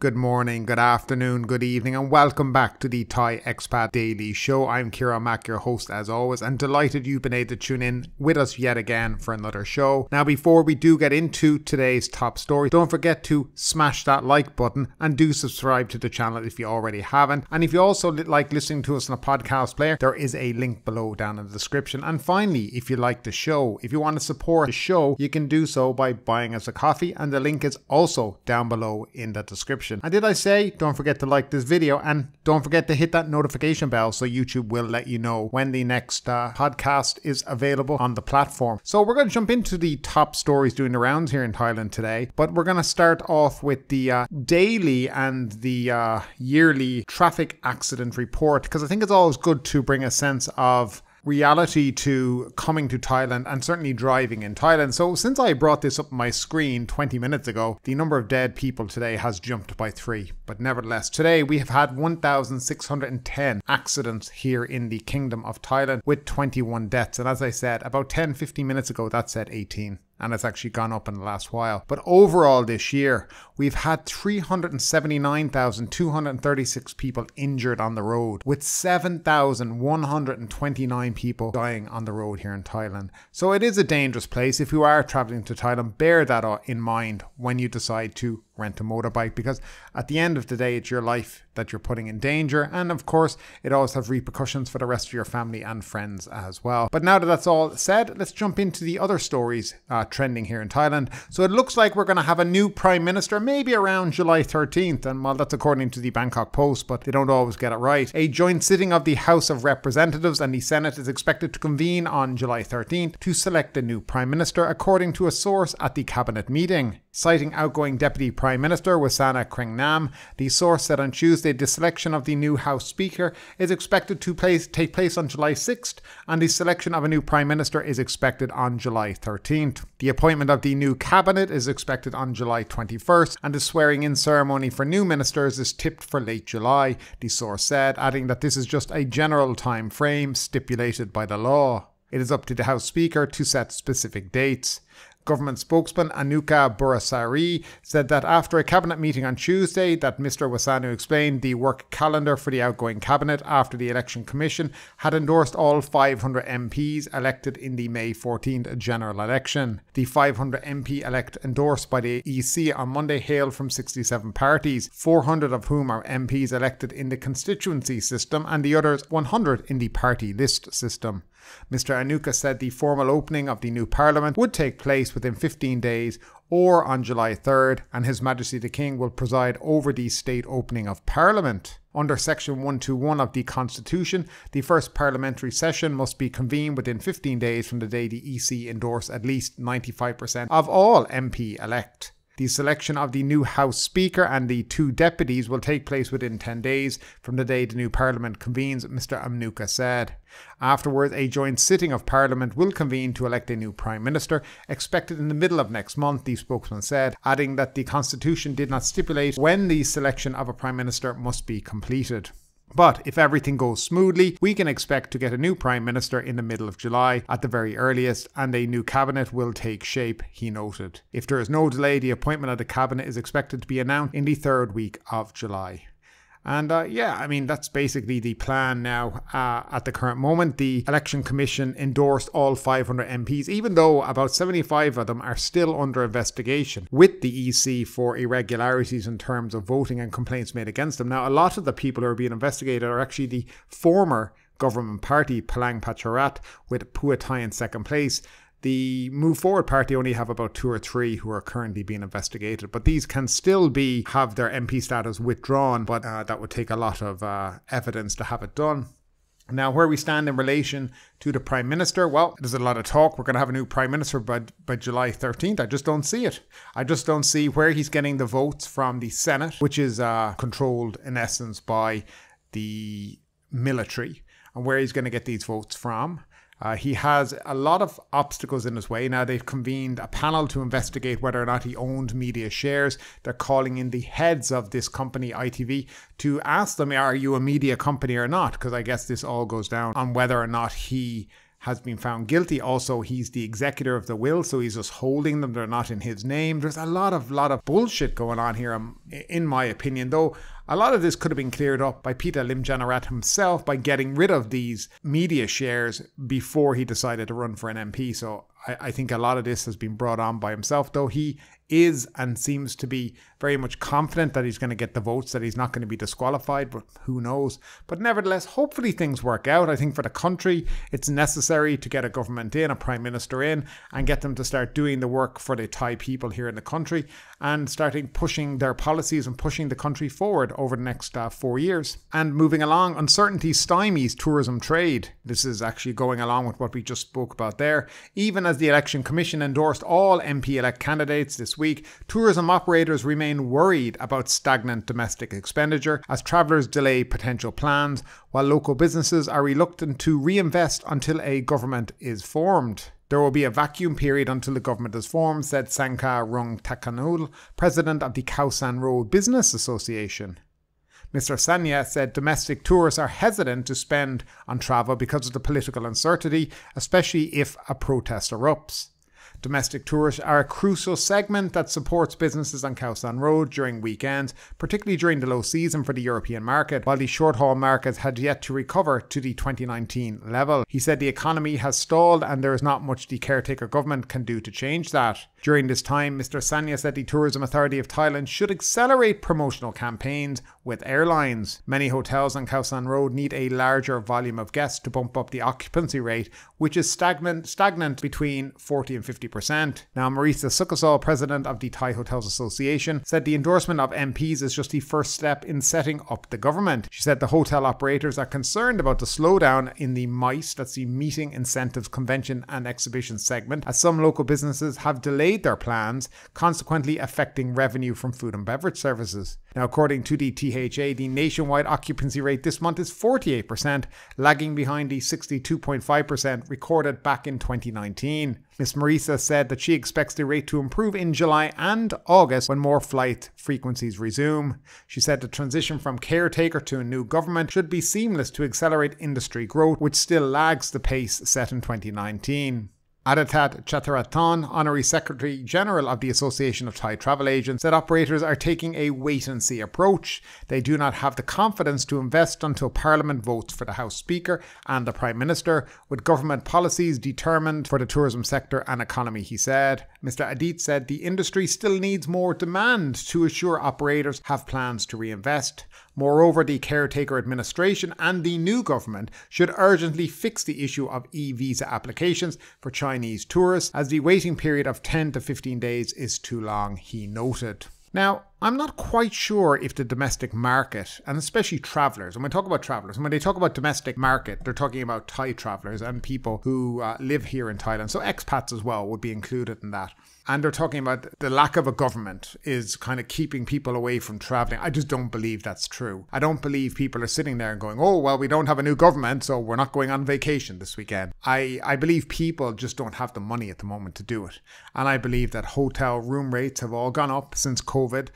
good morning, good afternoon, good evening, and welcome back to the Thai Expat Daily Show. I'm Kira Mack, your host as always, and delighted you've been able to tune in with us yet again for another show. Now, before we do get into today's top story, don't forget to smash that like button and do subscribe to the channel if you already haven't. And if you also like listening to us on a podcast player, there is a link below down in the description. And finally, if you like the show, if you want to support the show, you can do so by buying us a coffee, and the link is also down below in the description. And did I say, don't forget to like this video and don't forget to hit that notification bell so YouTube will let you know when the next podcast is available on the platform. So we're going to jump into the top stories doing the rounds here in Thailand today, but we're going to start off with the daily and the yearly traffic accident report, because I think it's always good to bring a sense of reality to coming to Thailand and certainly driving in Thailand. So since I brought this up on my screen 20 minutes ago, the number of dead people today has jumped by 3. But nevertheless, today we have had 1,610 accidents here in the Kingdom of Thailand with 21 deaths. And as I said, about 10-15 minutes ago, that said 18. And it's actually gone up in the last while. But overall this year, we've had 379,236 people injured on the road, with 7,129 people dying on the road here in Thailand. So it is a dangerous place. If you are traveling to Thailand, bear that in mind when you decide to rent a motorbike, because at the end of the day, it's your life that you're putting in danger. And of course, it always has repercussions for the rest of your family and friends as well. But now that that's all said, let's jump into the other stories trending here in Thailand. So it looks like we're going to have a new Prime Minister maybe around July 13th. And well, that's according to the Bangkok Post, but they don't always get it right. A joint sitting of the House of Representatives and the Senate is expected to convene on July 13th to select a new Prime Minister, according to a source at the cabinet meeting. Citing outgoing Deputy Prime Minister Wasana Krengnam, the source said on Tuesday the selection of the new House Speaker is expected to take place on July 6th, and the selection of a new Prime Minister is expected on July 13th. The appointment of the new cabinet is expected on July 21st, and the swearing-in ceremony for new ministers is tipped for late July, the source said, adding that this is just a general time frame stipulated by the law. It is up to the House Speaker to set specific dates. Government spokesman Anuka Burasari said that after a cabinet meeting on Tuesday that Mr. Wasanu explained the work calendar for the outgoing cabinet after the election commission had endorsed all 500 MPs elected in the May 14th general election. The 500 MP elect endorsed by the EC on Monday hail from 67 parties, 400 of whom are MPs elected in the constituency system and the others 100 in the party list system. Mr. Anuka said the formal opening of the new parliament would take place within 15 days or on July 3rd, and His Majesty the King will preside over the state opening of parliament. Under Section 121 of the Constitution, the first parliamentary session must be convened within 15 days from the day the EC endorse at least 95% of all MP elect. The selection of the new House Speaker and the 2 deputies will take place within 10 days from the day the new Parliament convenes, Mr. Anuka said. Afterwards, a joint sitting of Parliament will convene to elect a new Prime Minister, expected in the middle of next month, the spokesman said, adding that the Constitution did not stipulate when the selection of a Prime Minister must be completed. But if everything goes smoothly, we can expect to get a new Prime Minister in the middle of July at the very earliest, and a new cabinet will take shape, he noted. If there is no delay, the appointment of the cabinet is expected to be announced in the 3rd week of July. And yeah, I mean, that's basically the plan now at the current moment. The election commission endorsed all 500 MPs, even though about 75 of them are still under investigation with the EC for irregularities in terms of voting and complaints made against them. Now, a lot of the people who are being investigated are actually the former government party, Palang Pracharat, with Pheu Thai in second place. The Move Forward Party only have about 2 or 3 who are currently being investigated, but these can still have their MP status withdrawn, but that would take a lot of evidence to have it done. Now, where we stand in relation to the Prime Minister, well, there's a lot of talk. We're going to have a new Prime Minister by July 13th. I just don't see it. I just don't see where he's getting the votes from the Senate, which is controlled in essence by the military, and where he's going to get these votes from. He has a lot of obstacles in his way. Now, they've convened a panel to investigate whether or not he owned media shares. They're calling in the heads of this company, ITV, to ask them, are you a media company or not? Because I guess this all goes down on whether or not he has been found guilty. Also, he's the executor of the will, so he's just holding them. They're not in his name. There's a lot of bullshit going on here, in my opinion, though. A lot of this could have been cleared up by Peter Limjaroenrat himself by getting rid of these media shares before he decided to run for an MP. So I think a lot of this has been brought on by himself, though he is and seems to be very much confident that he's going to get the votes, that he's not going to be disqualified, but who knows. But nevertheless, hopefully things work out. I think for the country, it's necessary to get a government in, a prime minister in, and get them to start doing the work for the Thai people here in the country and starting pushing their policies and pushing the country forward over the next 4 years. And moving along, uncertainty stymies tourism trade. This is actually going along with what we just spoke about there. Even as the Election Commission endorsed all MP-elect candidates this week, tourism operators remain worried about stagnant domestic expenditure as travellers delay potential plans, while local businesses are reluctant to reinvest until a government is formed. There will be a vacuum period until the government is formed, said Sankha Rungtakanul, president of the Khao San Road Business Association. Mr. Sanya said domestic tourists are hesitant to spend on travel because of the political uncertainty, especially if a protest erupts. Domestic tourists are a crucial segment that supports businesses on Khao San Road during weekends, particularly during the low season for the European market, while the short-haul market had yet to recover to the 2019 level. He said the economy has stalled and there is not much the caretaker government can do to change that. During this time, Mr. Sanya said the Tourism Authority of Thailand should accelerate promotional campaigns with airlines. Many hotels on Khao San Road need a larger volume of guests to bump up the occupancy rate, which is stagnant between 40 and 50%. Now, Marisa Sukasal, president of the Thai Hotels Association, said the endorsement of MPs is just the first step in setting up the government. She said the hotel operators are concerned about the slowdown in the MICE, that's the Meeting, Incentives, Convention and Exhibition segment, as some local businesses have delayed their plans, consequently affecting revenue from food and beverage services. Now, according to the THA, the nationwide occupancy rate this month is 48%, lagging behind the 62.5% recorded back in 2019. Ms. Marisa said that she expects the rate to improve in July and August when more flight frequencies resume. She said the transition from caretaker to a new government should be seamless to accelerate industry growth, which still lags the pace set in 2019. Aditat Chaturatan, Honorary Secretary General of the Association of Thai Travel Agents, said operators are taking a wait-and-see approach. They do not have the confidence to invest until Parliament votes for the House Speaker and the Prime Minister, with government policies determined for the tourism sector and economy, he said. Mr. Adit said the industry still needs more demand to assure operators have plans to reinvest. Moreover, the caretaker administration and the new government should urgently fix the issue of e-visa applications for Chinese tourists, as the waiting period of 10 to 15 days is too long, he noted. Now, I'm not quite sure if the domestic market, and especially travellers, when we talk about travellers, and when they talk about domestic market, they're talking about Thai travellers and people who live here in Thailand. So expats as well would be included in that. And they're talking about the lack of a government is kind of keeping people away from travelling. I just don't believe that's true. I don't believe people are sitting there and going, oh, well, we don't have a new government, so we're not going on vacation this weekend. I believe people just don't have the money at the moment to do it. And I believe that hotel room rates have all gone up since COVID.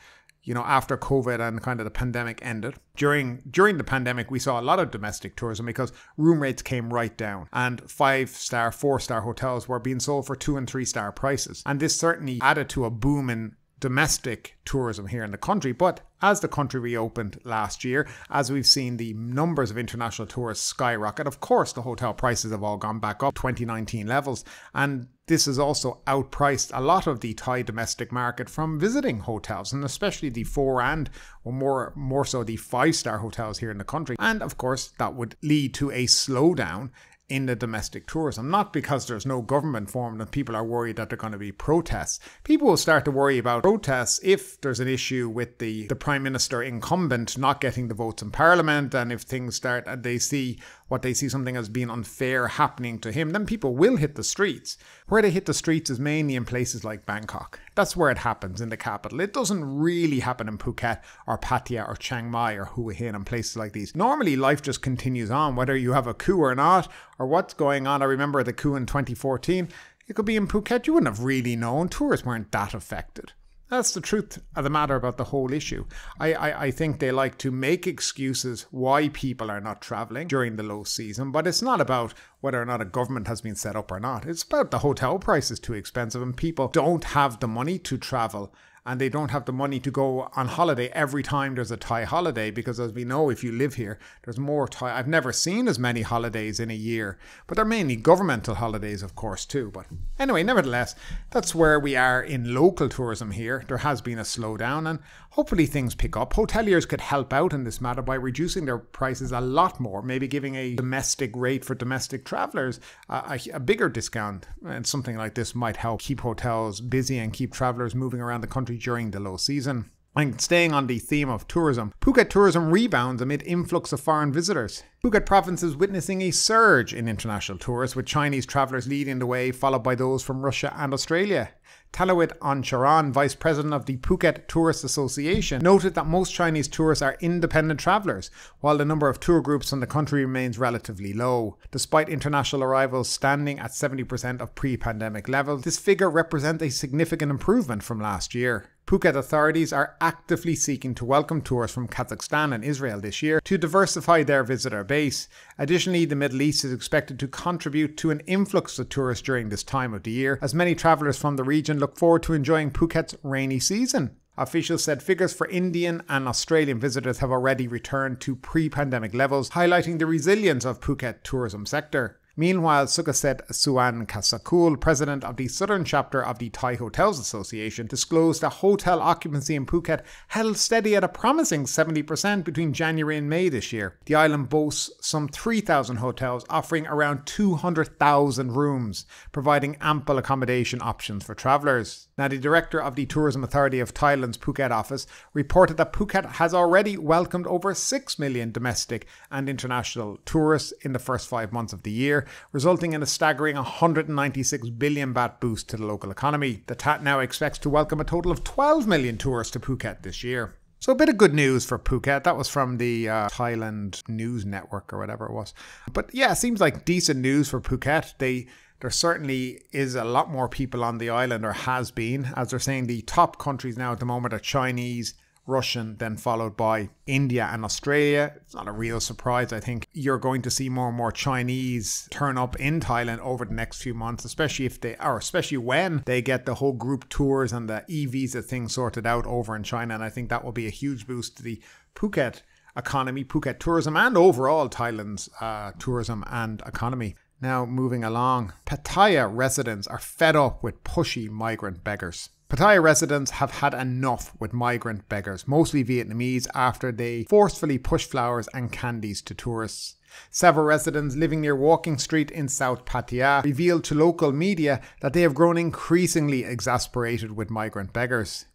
You know, after COVID and kind of the pandemic ended. During the pandemic, we saw a lot of domestic tourism because room rates came right down and 5-star, 4-star hotels were being sold for 2- and 3-star prices. And this certainly added to a boom in domestic tourism here in the country. But as the country reopened last year, as we've seen the numbers of international tourists skyrocket, of course the hotel prices have all gone back up 2019 levels, and this has also outpriced a lot of the Thai domestic market from visiting hotels, and especially the 4 and more so the 5-star hotels here in the country. And of course that would lead to a slowdown in the domestic tourism, not because there's no government formed and people are worried that there are going to be protests. People will start to worry about protests if there's an issue with the Prime Minister incumbent not getting the votes in Parliament, and if things start and they see something as being unfair happening to him, then people will hit the streets. Where they hit the streets is mainly in places like Bangkok. That's where it happens, in the capital. It doesn't really happen in Phuket or Pattaya or Chiang Mai or Hua Hin and places like these. Normally life just continues on, whether you have a coup or not, or what's going on. I remember the coup in 2014. It could be in Phuket. You wouldn't have really known. Tourists weren't that affected. That's the truth of the matter about the whole issue. I think they like to make excuses why people are not travelling during the low season, but it's not about whether or not a government has been set up or not. It's about the hotel price is too expensive and people don't have the money to travel. And they don't have the money to go on holiday every time there's a Thai holiday, because as we know, if you live here, there's more Thai. I've never seen as many holidays in a year, but they're mainly governmental holidays, of course, too. But anyway, nevertheless, that's where we are in local tourism here. There has been a slowdown and hopefully things pick up. Hoteliers could help out in this matter by reducing their prices a lot more, maybe giving a domestic rate for domestic travellers, a bigger discount. And something like this might help keep hotels busy and keep travellers moving around the country during the low season. And staying on the theme of tourism, Phuket tourism rebounds amid influx of foreign visitors. Phuket province is witnessing a surge in international tourists, with Chinese travellers leading the way, followed by those from Russia and Australia. Talawit Ancharan, vice president of the Phuket Tourist Association, noted that most Chinese tourists are independent travellers, while the number of tour groups in the country remains relatively low. Despite international arrivals standing at 70% of pre-pandemic levels, this figure represents a significant improvement from last year. Phuket authorities are actively seeking to welcome tourists from Kazakhstan and Israel this year to diversify their visitor base. Additionally, the Middle East is expected to contribute to an influx of tourists during this time of the year, as many travellers from the region look forward to enjoying Phuket's rainy season. Officials said figures for Indian and Australian visitors have already returned to pre-pandemic levels, highlighting the resilience of Phuket tourism sector. Meanwhile, Sukaset Suan Kasakul, president of the southern chapter of the Thai Hotels Association, disclosed that hotel occupancy in Phuket held steady at a promising 70% between January and May this year. The island boasts some 3,000 hotels, offering around 200,000 rooms, providing ample accommodation options for travellers. Now, the director of the Tourism Authority of Thailand's Phuket office reported that Phuket has already welcomed over 6 million domestic and international tourists in the first 5 months of the year, resulting in a staggering 196 billion baht boost to the local economy. The TAT now expects to welcome a total of 12 million tourists to Phuket this year. So a bit of good news for Phuket. That was from the Thailand News Network or whatever it was. But yeah, it seems like decent news for Phuket. There certainly is a lot more people on the island, or has been. As they're saying, the top countries now at the moment are Chinese, Russian, then followed by India and Australia. It's not a real surprise. I think you're going to see more and more Chinese turn up in Thailand over the next few months, especially when they get the whole group tours and the e-visa thing sorted out over in China. And I think that will be a huge boost to the Phuket economy, Phuket tourism, and overall Thailand's tourism and economy. Now moving along, Pattaya residents are fed up with pushy migrant beggars. Pattaya residents have had enough with migrant beggars, mostly Vietnamese, after they forcefully push flowers and candies to tourists. Several residents living near Walking Street in South Pattaya revealed to local media that they have grown increasingly exasperated with migrant beggars.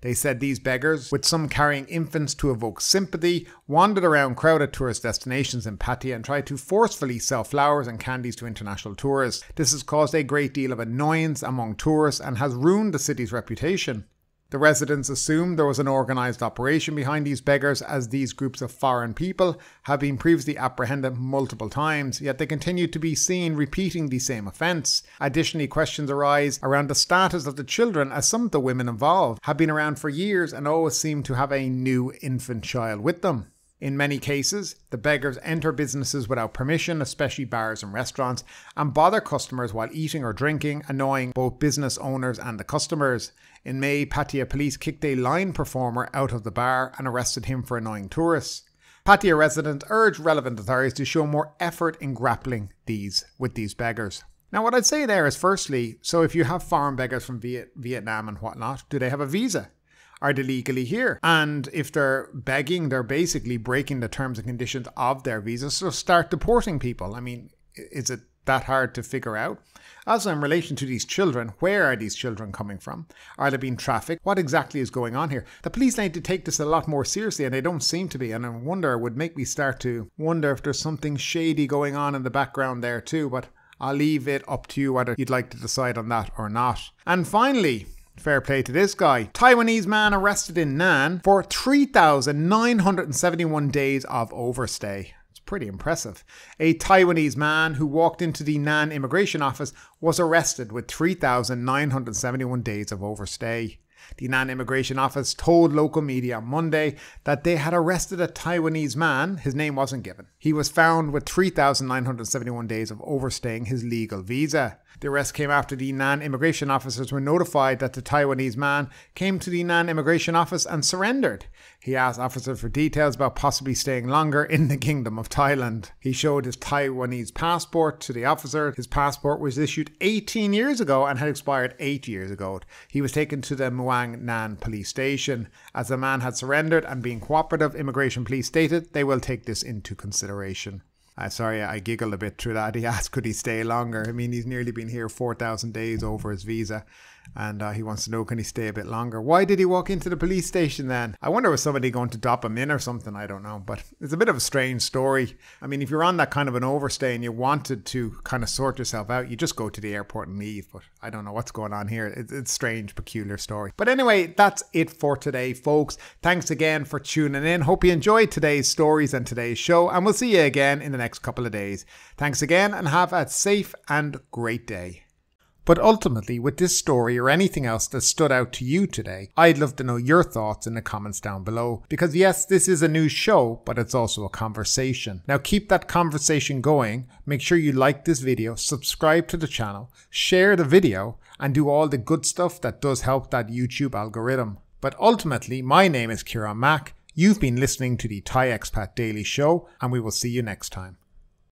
They said these beggars, with some carrying infants to evoke sympathy, wandered around crowded tourist destinations in Pattaya and tried to forcefully sell flowers and candies to international tourists. This has caused a great deal of annoyance among tourists and has ruined the city's reputation. The residents assumed there was an organised operation behind these beggars, as these groups of foreign people have been previously apprehended multiple times, yet they continue to be seen repeating the same offence. Additionally, questions arise around the status of the children, as some of the women involved have been around for years and always seem to have a new infant child with them. In many cases, the beggars enter businesses without permission, especially bars and restaurants, and bother customers while eating or drinking, annoying both business owners and the customers. In May, Pattaya police kicked a line performer out of the bar and arrested him for annoying tourists. Pattaya residents urged relevant authorities to show more effort in grappling with these beggars. Now, what I'd say there is, firstly, so if you have foreign beggars from Vietnam and whatnot, do they have a visa? Are they legally here? And if they're begging, they're basically breaking the terms and conditions of their visa, so start deporting people. I mean, is it that hard to figure out? Also, in relation to these children, where are these children coming from? Are they being trafficked? What exactly is going on here? The police need to take this a lot more seriously, and they don't seem to be. And I wonder, it would make me start to wonder if there's something shady going on in the background there too. But I'll leave it up to you whether you'd like to decide on that or not. And finally, fair play to this guy. Taiwanese man arrested in Nan for 3,971 days of overstay. It's pretty impressive. A Taiwanese man who walked into the Nan immigration office was arrested with 3,971 days of overstay. The Nan Immigration Office told local media on Monday that they had arrested a Taiwanese man. His name wasn't given. He was found with 3,971 days of overstaying his legal visa. The arrest came after the Nan immigration officers were notified that the Taiwanese man came to the Nan immigration office and surrendered. He asked officers for details about possibly staying longer in the Kingdom of Thailand. He showed his Taiwanese passport to the officer. His passport was issued 18 years ago and had expired 8 years ago. He was taken to the Muang Nan police station. As the man had surrendered and being cooperative, immigration police stated they will take this into consideration. Sorry, I giggled a bit through that. He asked could he stay longer. I mean, he's nearly been here 4,000 days over his visa. And he wants to know, can he stay a bit longer? Why did he walk into the police station then? I wonder was somebody going to drop him in or something? I don't know. But it's a bit of a strange story. I mean, if you're on that kind of an overstay and you wanted to kind of sort yourself out, you just go to the airport and leave. But I don't know what's going on here. It's a strange, peculiar story. But anyway, that's it for today, folks. Thanks again for tuning in. Hope you enjoyed today's stories and today's show. And we'll see you again in the next couple of days. Thanks again and have a safe and great day. But ultimately, with this story or anything else that stood out to you today, I'd love to know your thoughts in the comments down below. Because yes, this is a news show, but it's also a conversation. Now keep that conversation going. Make sure you like this video, subscribe to the channel, share the video, and do all the good stuff that does help that YouTube algorithm. But ultimately, my name is Kieran Mack. You've been listening to the Thai Expat Daily Show, and we will see you next time.